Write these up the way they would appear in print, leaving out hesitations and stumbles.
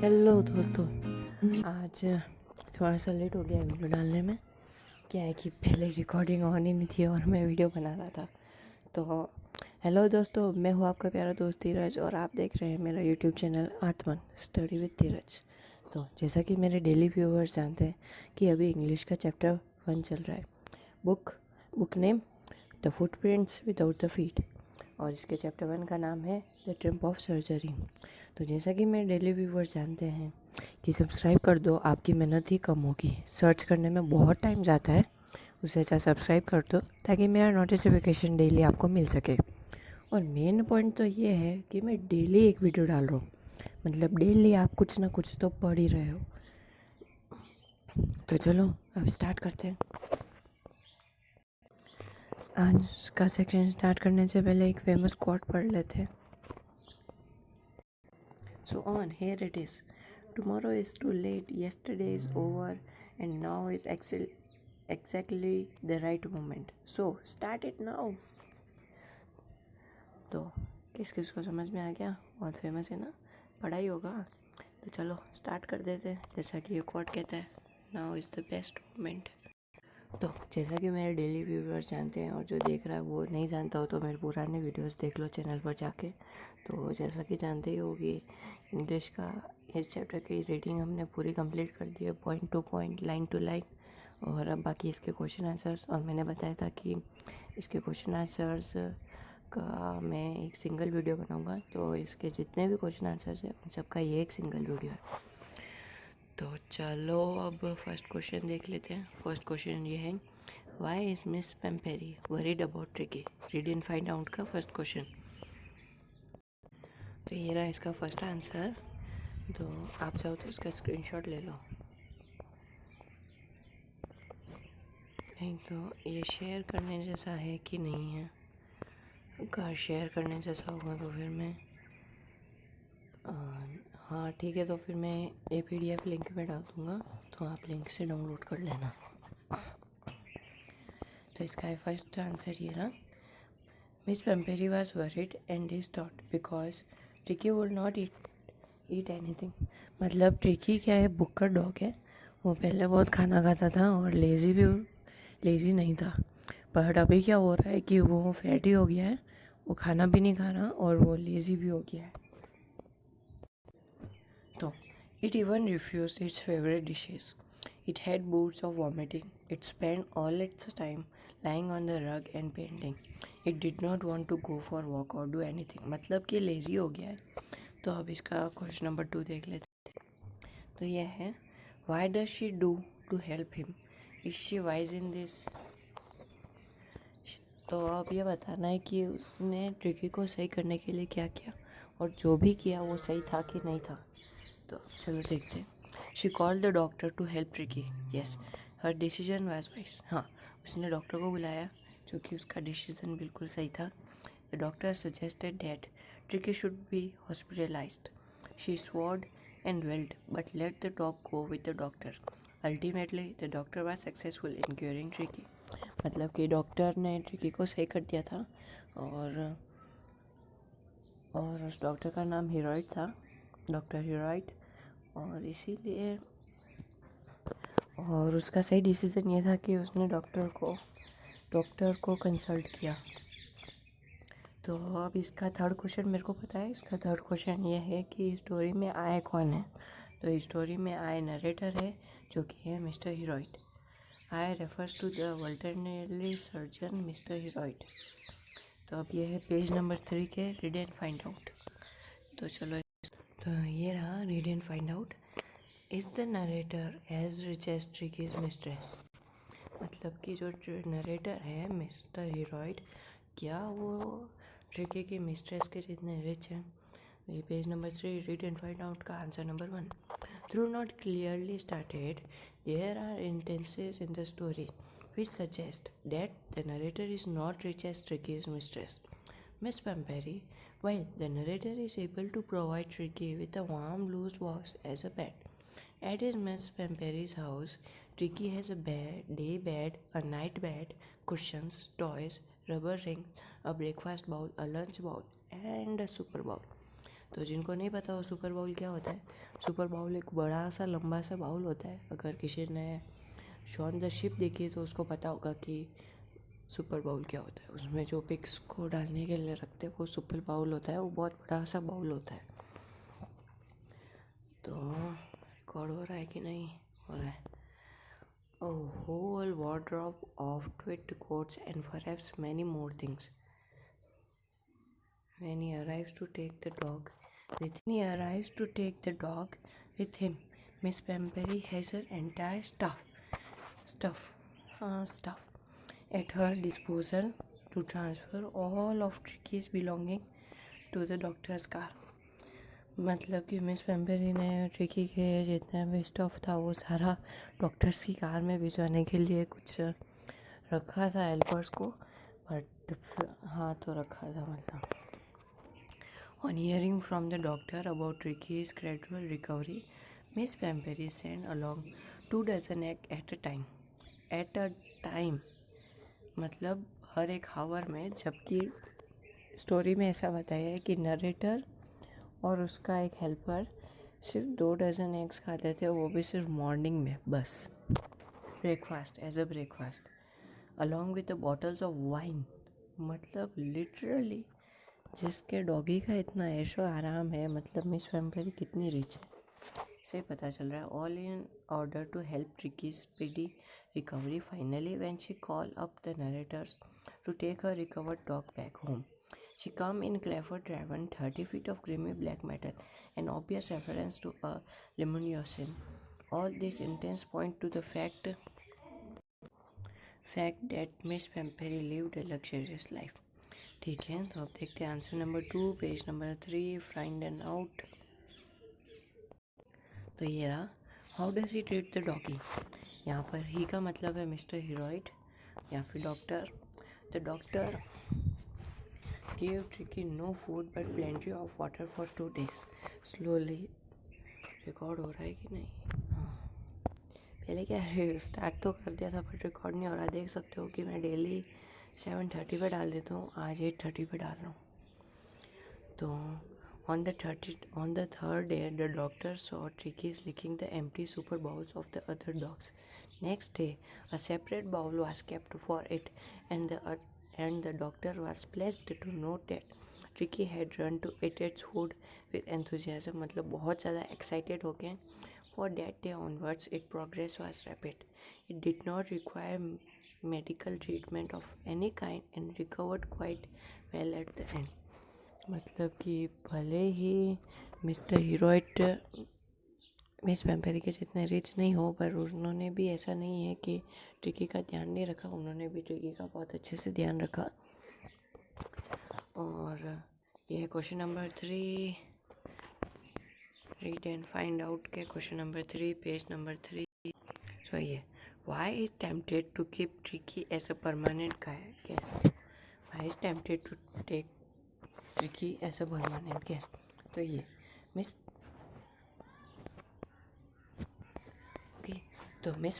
Hello दोस्तों। आज थोड़ा सा लेट हो गया वीडियो डालने में। क्या है कि पहले रिकॉर्डिंग ऑन ही नहीं थी और मैं वीडियो बना रहा था। तो हेलो दोस्तों, मैं हूँ आपका प्यारा दोस्त धीरज और आप देख रहे हैं मेरा YouTube channel Atman study with धीरज। तो जैसा कि मेरे डेली व्यूअर्स जानते हैं कि अभी इंग्लिश का चैप्टर 1 चल रहा है। Book name the footprints without the feet, और इसके चैप्टर 1 का नाम है द ट्रिम्प ऑफ सर्जरी। तो जैसा कि मेरे डेली व्यूवर्स जानते हैं कि सब्सक्राइब कर दो, आपकी मेहनत ही कम होगी, सर्च करने में बहुत टाइम जाता है, उससे अच्छा सब्सक्राइब कर दो ताकि मेरा नोटिफिकेशन डेली आपको मिल सके। और मेन पॉइंट तो ये है कि मैं डेली एक वीडियो डाल रहा हूँ, मतलब डेली आप कुछ ना कुछ तो पढ़ ही रहे हो। तो चलो अब स्टार्ट करते हैं। आज का सेक्शन स्टार्ट करने से पहले एक फेमस कोट पढ़ लेते हैं। So on, here it is. Tomorrow is too late, yesterday is over, and now is exactly the right moment. So start it now. तो किस किस को समझ में आ गया? बहुत फेमस है ना, पढ़ा ही होगा। तो चलो स्टार्ट कर देते हैं। जैसा कि ये कोट कहता है, now is the best moment. तो जैसा कि मेरे डेली व्यूअर्स जानते हैं और जो देख रहा है वो नहीं जानता हो तो मेरे पुराने वीडियोस देख लो चैनल पर जाके। तो जैसा कि जानते ही हो कि इंग्लिश का इस चैप्टर की रीडिंग हमने पूरी कंप्लीट कर दी है, point to point, line to line. और अब बाकी इसके क्वेश्चन आंसर्स, और मैंने बताया था कि इसके क्वेश्चन आंसर्स का मैं एक सिंगल वीडियो बनाऊँगा। तो इसके जितने भी क्वेश्चन आंसर्स हैं उन सबका ये एक सिंगल वीडियो है। तो चलो अब फर्स्ट क्वेश्चन देख लेते हैं। फर्स्ट क्वेश्चन ये है, why is miss Pumphrey worried about Tricky? Read and find out का फर्स्ट क्वेश्चन। तो ये रहा इसका फर्स्ट आंसर। तो आप चाहो तो इसका स्क्रीनशॉट ले लो। नहीं तो ये शेयर करने जैसा है कि नहीं है। अगर शेयर करने जैसा होगा तो फिर मैं हाँ ठीक है, तो फिर मैं ये PDF लिंक में डाल दूँगा, तो आप लिंक से डाउनलोड कर लेना। तो इसका फर्स्ट आंसर ये रहा, Miss Pamperi was worried and distraught because Tricky would not eat anything. मतलब ट्रिकी क्या है, बुक्कर डॉग है। वो पहले बहुत खाना खाता था और लेज़ी नहीं था। बट अभी क्या हो रहा है कि वो फैटी हो गया है, वो खाना भी नहीं खा रहा और वो लेज़ी भी हो गया है। तो it even refused its favorite dishes. It had bouts of vomiting. It spent all its time lying on the rug and painting. It did not want to go for walk or do anything. मतलब कि lazy हो गया है। तो अब इसका question number 2 देख लेते हैं। तो यह है, why does she do to help him? Is she wise in this? तो अब ये बताना है कि उसने ट्रिकी को सही करने के लिए क्या किया, और जो भी किया वो सही था कि नहीं था। तो चलो देखते हैं। She called the doctor to help Tricky. Yes, her decision was wise. हाँ, उसने डॉक्टर को बुलाया, जो कि उसका डिसीजन बिल्कुल सही था। The doctor suggested that tricky should be hospitalised. She sword and weld but let the dog go with the doctor. Ultimately the doctor was successful in curing tricky. मतलब कि डॉक्टर ने ट्रिकी को सही कर दिया था, और उस डॉक्टर का नाम हीरोइड था, डॉक्टर हीरोइड। और इसीलिए, और उसका सही डिसीज़न ये था कि उसने डॉक्टर को कंसल्ट किया। तो अब इसका थर्ड क्वेश्चन मेरे को पता है। इसका थर्ड क्वेश्चन ये है कि स्टोरी में आय कौन है? तो स्टोरी में आय नरेटर है, जो कि है mister Herriot. I refers to the veterinary surgeon mister Herriot. तो अब ये है पेज नंबर 3 के रीड एंड फाइंड आउट। तो चलो, तो ये रहा read and find out. Is the narrator as rich as Tricky's mistress? मतलब कि जो नरेटर है मिस्टर हीरोइड, क्या वो ट्रिकी की मिस्ट्रेस के जितने रिच हैं? ये page number 3 read and find out का answer number 1। Through not clearly started, there are instances in the story which suggest that the narrator is not rich as Tricky's mistress, Miss Pamperi. While the narrator is able to provide Tricky with a warm loose box as a pet, at his Miss Pamperi's house, Tricky has a day bed, a night bed, cushions, toys, rubber rings, a breakfast bowl, a lunch bowl, and a super bowl. तो जिनको नहीं पता वो super bowl क्या होता है, super bowl एक बड़ा सा लंबा सा बाउल होता है। अगर किसी ने शॉन द शिप देखी है तो उसको पता होगा कि सुपर बाउल क्या होता है। उसमें जो पिक्स को डालने के लिए रखते हैं वो सुपर बाउल होता है, वो बहुत बड़ा सा बाउल होता है। तो रिकॉर्ड हो रहा है कि नहीं हो रहा है? A whole wardrobe of tweed coats and perhaps many more things. When he arrives to take the dog with him, Miss Pemberry has her entire stuff at her disposal to transfer all of Tricky's belonging to the doctor's car. मतलब कि miss पेम्बेरी ने tricky के जितना भी stuff था वो सारा doctors की कार में भिजवाने के लिए कुछ रखा था हेल्पर्स को, बट हाँ तो रखा था मतलब। On hearing from the doctor about Tricky's gradual recovery, Miss Pemberry sent along 24 eggs at a time मतलब हर एक हावर में, जबकि स्टोरी में ऐसा बताया है कि नरेटर और उसका एक हेल्पर सिर्फ 2 एग्स खाते थे, वो भी सिर्फ मॉर्निंग में बस, breakfast as a breakfast, along with the bottles of wine. मतलब लिटरली जिसके डॉगी का इतना ऐशो आराम है, मतलब मिस पेम्बेरी कितनी रिच है से पता चल रहा है। All in order to help Tricky speedy recovery. Finally when she call up the narrators to take her recovered dog back home, she come in clever driven 30 feet of grimy black metal, an obvious reference to a limousin. All these intents point to the fact that Miss Pemberry lived a luxurious life. ठीक है, तो अब देखते हैं answer number 2, page number 3, find and out. तो ये रहा, how does he treat the doggy. यहाँ पर ही का मतलब है मिस्टर हीरोइड या फिर doctor. The doctor gave Tricky no food but plenty of water for 2 days. Slowly record हो रहा है कि नहीं? हाँ, पहले क्या स्टार्ट तो कर दिया था बट रिकॉर्ड नहीं हो रहा। देख सकते हो कि मैं डेली 7:30 पे डाल देता हूँ, आज 8:30 पे डाल रहा हूँ। तो on the third day, the doctor saw Tricky's licking the empty super bowls of the other dogs. Next day, a separate bowl was kept for it, and the doctor was pleased to note that Tricky had run to eat its food with enthusiasm. मतलब बहुत ज़्यादा excited हो गए। For that day onwards, its progress was rapid. It did not require medical treatment of any kind and recovered quite well at the end. मतलब कि भले ही mister हीरोइड miss पेम्बेरी के जितने रिच नहीं हो, पर उन्होंने भी ऐसा नहीं है कि ट्रिकी का ध्यान नहीं रखा, उन्होंने भी ट्रिकी का बहुत अच्छे से ध्यान रखा। और ये है question number 3, read and find out के question number 3, page number 3। So ये, why is tempted to keep Tricky as a permanent guest. Why is tempted to take Tricky as a permanent guest. तो ये miss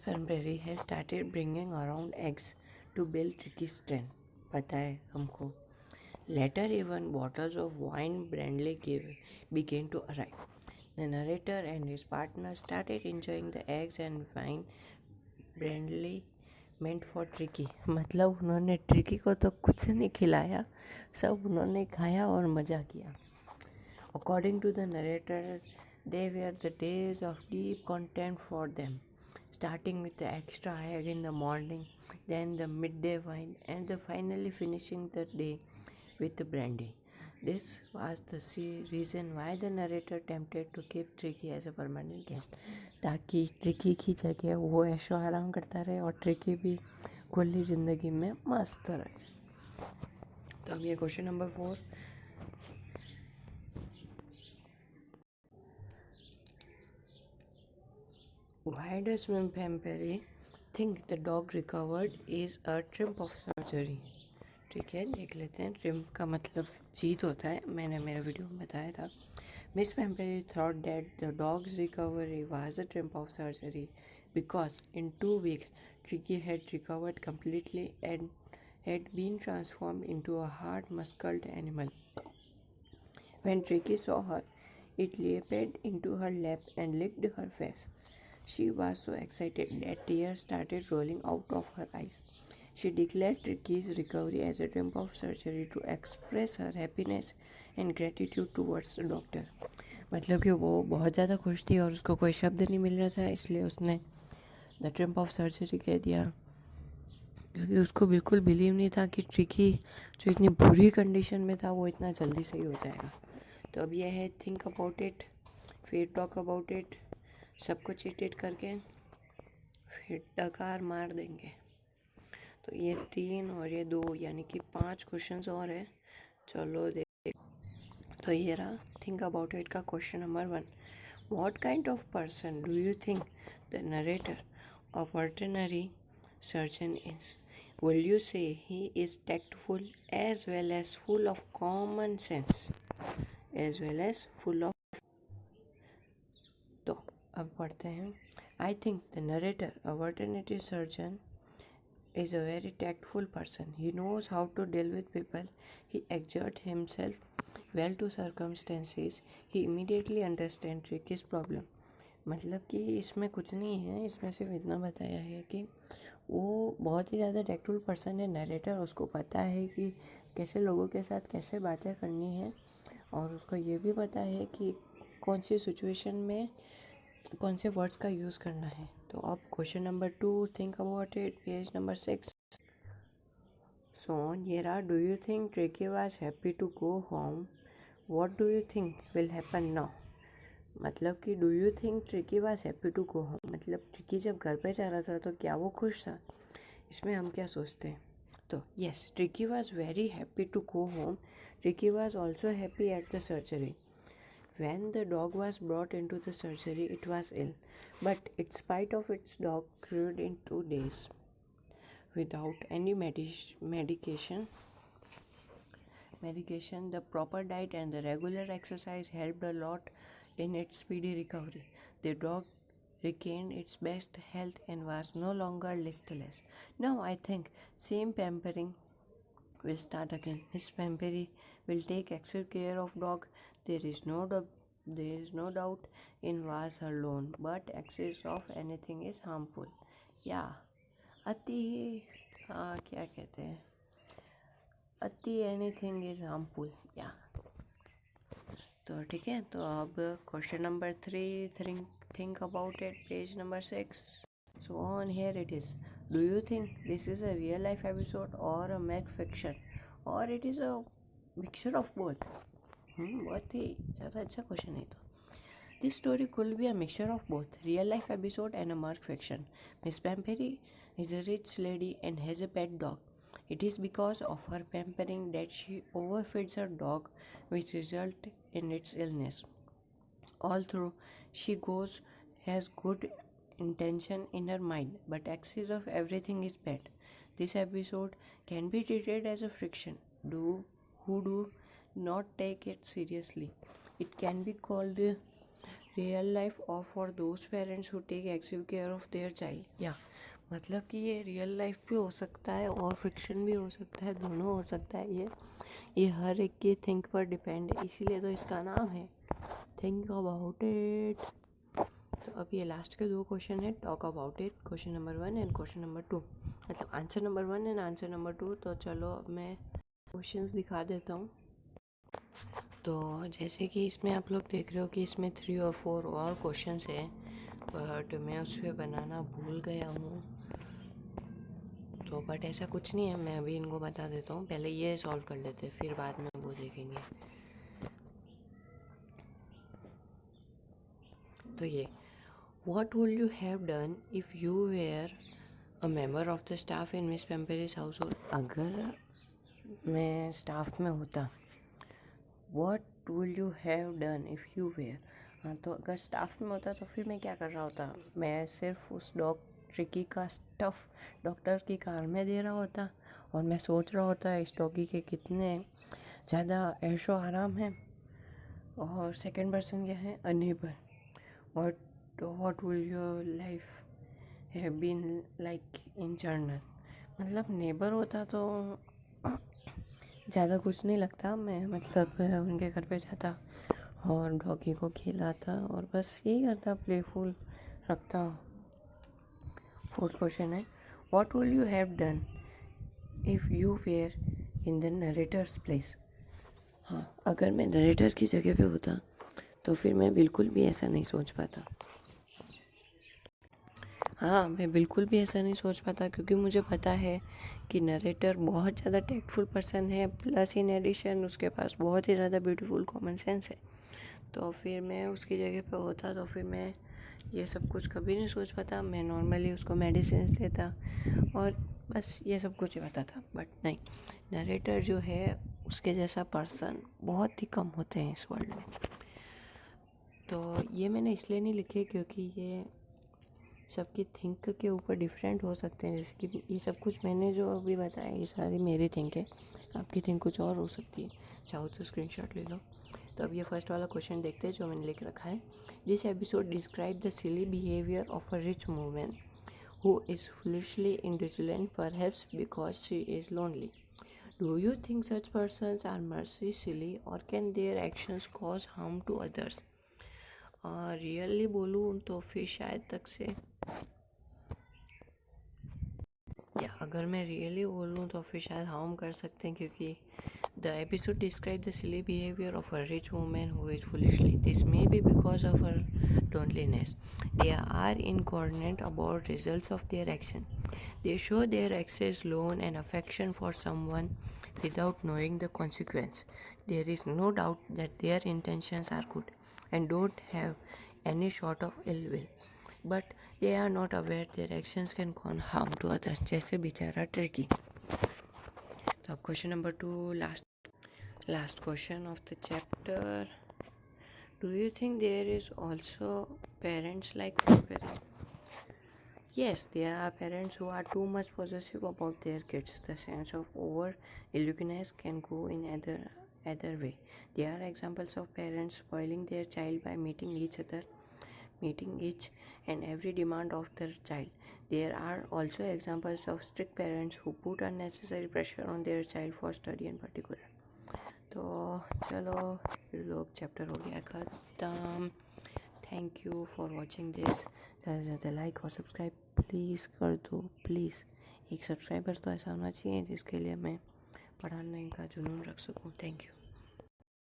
Pembury has started bringing around eggs to build Tricky's strength. पता है हमको। Later even bottles of wine Brandley began to arrive. The narrator and his partner started enjoying the eggs and wine Brandley meant for Tricky. मतलब उन्होंने tricky को तो कुछ नहीं खिलाया, सब उन्होंने खाया और मज़ा किया। According to the narrator, they were the days of deep content for them, starting with the extra egg in the morning, then the midday wine, and finally finishing the day with the brandy. This was the reason why the narrator attempted to keep Tricky as a permanent guest, ताकि tricky की जगह वो ऐशो आराम करता रहे और tricky भी खुली ज़िंदगी में मस्त रहे। तो अब ये question number 4, why does Miss Pemberry think the dog recovered is a triumph of surgery? ठीक है, देख लेते हैं। ट्रिम्प का मतलब जीत होता है, मैंने मेरे वीडियो में बताया था। Miss Pumphrey thought that the dog's recovery was a triumph of surgery because in 2 weeks Tricky had recovered completely and had been transformed into a hard muscled animal. When Tricky saw her, it leaped into her lap and licked her face. She was so excited that tears started rolling out of her eyes. She declared Tricky's recovery as a triumph of surgery to express her happiness and gratitude towards the doctor. मतलब कि वो बहुत ज़्यादा खुश थी और उसको कोई शब्द नहीं मिल रहा था, इसलिए उसने द ट्रिम्प ऑफ सर्जरी कह दिया, क्योंकि उसको बिल्कुल बिलीव नहीं था कि ट्रिकी जो इतनी बुरी कंडीशन में था वो इतना जल्दी सही हो जाएगा। तो अब यह है थिंक अबाउट इट, फिर टॉक अबाउट इट, सबको चीटेड करके फिर डकार मार देंगे। तो ये 3 और ये 2 यानी कि 5 क्वेश्चंस और है। चलो देख। तो ये रहा थिंक अबाउट इट का question number 1। What kind of person do you think the narrator of ordinary surgeon is? Will you say he is tactful as well as full of common sense as well as full of? तो अब पढ़ते हैं। I think the narrator, a veterinary surgeon, is a very tactful person. He knows how to deal with people. He exerts himself well to circumstances. He immediately understands Tricky's problem. मतलब कि इसमें कुछ नहीं है, इसमें सिर्फ इतना बताया है कि वो बहुत ही ज़्यादा टैक्टफुल पर्सन है नरेटर। उसको पता है कि कैसे लोगों के साथ कैसे बातें करनी है और उसको ये भी पता है कि कौन सी सिचुएशन में कौन से वर्ड्स का यूज़ करना है। तो अब question number 2, think about it, page number 6। So ये रहा, do you think Tricky was happy to go home? What do you think will happen now? मतलब कि do you think Tricky was happy to go home, मतलब Tricky जब घर पे जा रहा था तो क्या वो खुश था? इसमें हम क्या सोचते हैं? तो yes, Tricky was very happy to go home. Tricky was also happy at the surgery. When the dog was brought into the surgery, it was ill, but in spite of its dog cured in 2 days without any medication. The proper diet and the regular exercise helped a lot in its speedy recovery. The dog regained its best health and was no longer listless. Now I think same pampering will start again. Miss Pampery will take excellent care of dog. There is no doubt in was her loan, but excess of anything is harmful. Yeah, अति क्या कहते हैं, अति anything is harmful. या तो ठीक है। तो अब question number 3, think about it, page number 6। So on here it is, do you think this is a real life episode or a mere fiction or it is a mixture of both? बहुत ही ज़्यादा अच्छा question है। तो this story could be a mixture of both real life episode and a mere fiction. Miss Pumphrey is a rich lady and has a pet dog. It is because of her pampering that she overfeeds her dog, which results in its illness. Although she has good intention in her mind, but excess of everything is bad. This episode can be treated as a friction who do not take it seriously. It can be called real life or for those parents who take excessive care of their child. Yeah, मतलब कि ये real life भी हो सकता है और friction भी हो सकता है, दोनों हो सकता है। ये हर एक के थिंक पर डिपेंड है, इसीलिए तो इसका नाम है थिंक अबाउट इट। तो अब ये लास्ट के 2 क्वेश्चन है, talk about it, question number 1 and question number 2, मतलब answer number 1 and answer number 2। तो चलो अब मैं क्वेश्चंस दिखा देता हूँ। तो जैसे कि इसमें आप लोग देख रहे हो कि इसमें 3 और 4 और क्वेश्चंस हैं, बट मैं उस पर बनाना भूल गया हूँ। तो बट ऐसा कुछ नहीं है, मैं अभी इनको बता देता हूँ। पहले ये सॉल्व कर लेते, फिर बाद में वो देखेंगे। तो ये, what would you have done if you were a member of the staff in miss Pumphrey's household? अगर मैं स्टाफ में होता, what would you have done if you were, हाँ तो अगर स्टाफ में होता तो फिर मैं क्या कर रहा होता? मैं सिर्फ उस डॉग ट्रिकी का स्टफ़ डॉक्टर की कार में दे रहा होता और मैं सोच रहा होता इस डॉगी के कितने ज़्यादा ऐशो आराम है। और सेकंड पर्सन क्या है? A neighbour. What will your life have been like in general, मतलब नेबर होता तो ज़्यादा कुछ नहीं लगता, मैं मतलब उनके घर पे जाता और डॉगी को खिलाता और बस यही करता, प्लेफुल रखता। फोर्थ क्वेश्चन है, what will you have done if you were in the narrator's place. हाँ, अगर मैं नरेटर की जगह पे होता तो फिर मैं बिल्कुल भी ऐसा नहीं सोच पाता। हाँ, मैं बिल्कुल भी ऐसा नहीं सोच पाता क्योंकि मुझे पता है कि नरेटर बहुत ज़्यादा टेक्टफुल पर्सन है, प्लस इन एडिशन उसके पास बहुत ही ज़्यादा ब्यूटीफुल कॉमन सेंस है। तो फिर मैं उसकी जगह पे होता तो फिर मैं ये सब कुछ कभी नहीं सोच पाता। मैं नॉर्मली उसको मेडिसिन देता और बस ये सब कुछ होता था। बट नहीं, नरेटर जो है उसके जैसा पर्सन बहुत ही कम होते हैं इस वर्ल्ड में। तो ये मैंने इसलिए नहीं लिखे क्योंकि ये सबकी थिंक के ऊपर डिफरेंट हो सकते हैं। जैसे कि ये सब कुछ मैंने जो अभी बताया ये सारी मेरी थिंक है, आपकी थिंक कुछ और हो सकती है। चाहो तो स्क्रीनशॉट ले लो। तो अब ये फर्स्ट वाला क्वेश्चन देखते हैं जो मैंने लिख रखा है। This episode describe the silly behaviour of a rich women who is foolishly indulgent perhaps because she is lonely. Do you think such persons are merely silly or can their actions cause harm to others. Really बोलूँ तो फिर शायद तक से, या अगर मैं really बोलूँ तो फिर शायद हार्म कर सकते हैं क्योंकि the episode describe the silly behaviour of a rich women who is foolishly, this may be because of her loneliness. They are incoherent about results of their action. They show their excess loan and affection for someone without knowing the consequence. There is no doubt that their intentions are good and don't have any sort of ill will. But they are not aware their actions can cause harm to others. जैसे बेचारा tricky. तो अब question number 2, last question of the chapter. Do you think there is also parents like February? Yes, there are parents who are too much possessive about their kids. The sense of over illuminance can go in either way. There are examples of parents spoiling their child by meeting each and every demand of their child. There are also examples of strict parents who put unnecessary pressure on their child for study in particular. तो चलो फिर लोग chapter हो गया ख़त्म। Thank you for watching this. ज़्यादा से ज़्यादा लाइक और सब्सक्राइब प्लीज़ कर दो, प्लीज़। एक सब्सक्राइबर तो ऐसा होना चाहिए जिसके लिए मैं पढ़ाने का जुनून रख सकूँ। Thank you.